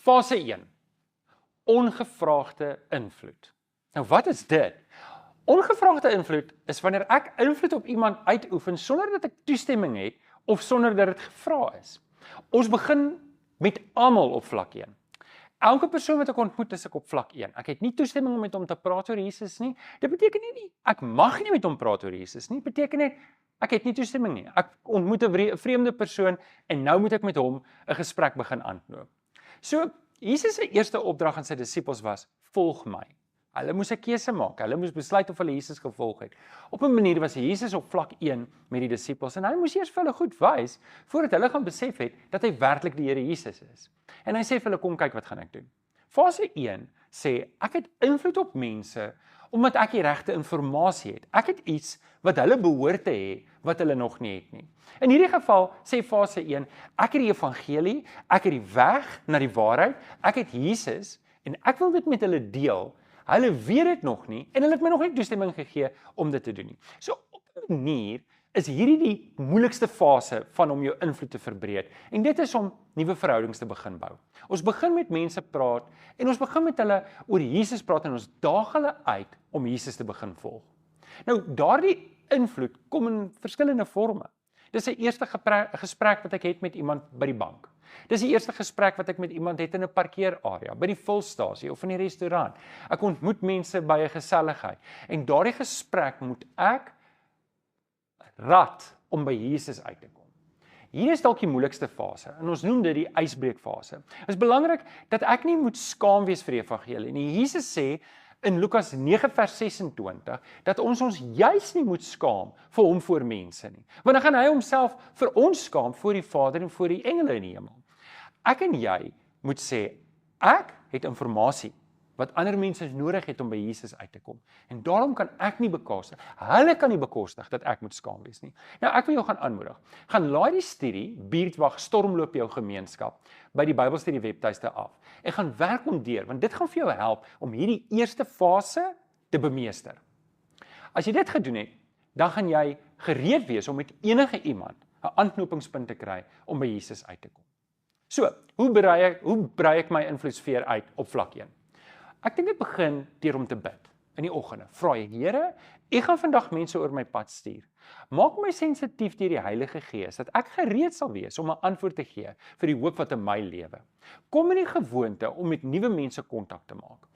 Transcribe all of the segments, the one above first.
Fase 1. Ongevraagde invloed. Nou wat is dit? Ongevraagde invloed is wanneer ek invloed op iemand uitoefen sonder dat ek toestemming het of sonder dat dit gevra is. Ons begin met almal op vlak 1. Elke persoon wat ek ontmoet is ek op vlak 1. Ek het nie toestemming om met hom te praat oor Jesus nie. Dit beteken nie ek mag nie met hom praat oor Jesus nie. Dit beteken net ek het nie toestemming nie. Ek ontmoet 'n vreemde persoon en nou moet ek met hom 'n gesprek begin aanknoop. So Jesus se eerste opdrag aan sy disippels was: volg my. Hulle moes 'n keuse maak. Hulle moes besluit of hulle Jesus gevolg het. Op 'n manier was Jesus op vlak 1 met die disippels en hy moes eers vir hulle goed wys voordat hulle gaan besef het dat hy werklik die Here Jesus is. En hy sê vir hulle: kom kyk wat gaan ek doen. Fase 1 sê ek het invloed op mense omdat ek die regte inligting het. Ek het iets wat hulle behoort te hê wat hulle nog nie het nie. In hierdie geval sê fase 1, ek het die evangelie, ek het die weg na die waarheid, ek het Jesus en ek wil dit met hulle deel. Hulle weet dit nog nie en hulle het my nog nie toestemming gegee om dit te doen nie. So op 'n manier is hierdie die moeilikste fase van om jou invloed te verbreek. En dit is om nuwe verhoudings te begin bou. Ons begin met mense praat en ons begin met hulle oor Jesus praat en ons daag hulle uit om Jesus te begin volg. Nou daardie invloed kom in verskillende forme. Dis 'n eerste gesprek wat ek het met iemand by die bank. Dis die eerste gesprek wat ek met iemand het in 'n parkeerarea, by die fulstasie of in die restaurant. Ek ontmoet mense by 'n geselligheid en daardie gesprek moet ek rad om by Jesus uit te kom. Hier is dalk die moeilikste fase en ons noem dit die ysbreekfase. Dit is belangrik dat ek nie moet skaam wees vir die evangelie nie. Jesus sê in Lukas 9 vers 26 dat ons juis nie moet skaam vir hom voor mense nie. Want dan gaan hy homself vir ons skaam voor die Vader en voor die engele in die hemel. Ek en jy moet sê ek het inligting wat ander mense nodig het om by Jesus uit te kom. En daarom kan ek nie bekostig. Hulle kan nie bekostig dat ek moet skaam wees nie. Nou ek wil jou gaan aanmoedig. Gaan laai die studie Buurtwag Stormloop jou gemeenskap by die Bybelstudie webtuiste af. En gaan werk hom deur want dit gaan vir jou help om hierdie eerste fase te bemeester. As jy dit gedoen het, dan gaan jy gereed wees om met enige iemand 'n aanknopingspunt te kry om by Jesus uit te kom. So, hoe brei ek my invloedssfeer uit op vlak 1? Ek dink dit begin deur om te bid in die oggende. Vra jy: Here, U gaan vandag mense oor my pad stuur. Maak my sensitief deur die Heilige Gees dat ek gereed sal wees om 'n antwoord te gee vir die hoop wat in my lewe. Kom in die gewoonte om met nuwe mense kontak te maak.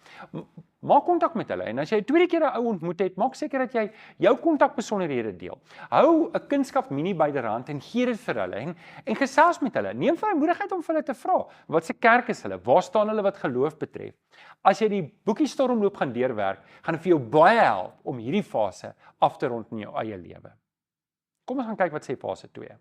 Maak kontak met hulle en as jy 'n tweede keer 'n ou ontmoet het, maak seker dat jy jou kontakbesonderhede deel. Hou 'n kunskap mini byderhand en gee dit vir hulle en gesels met hulle. Neem vrymoedigheid om vir hulle te vra. Wat se kerk is hulle? Waar staan hulle wat geloof betref? As jy die boekie Stormloop gaan deurwerk, gaan dit vir jou baie help om hierdie fase af te rond in jou eie lewe. Kom ons gaan kyk wat sê fase 2.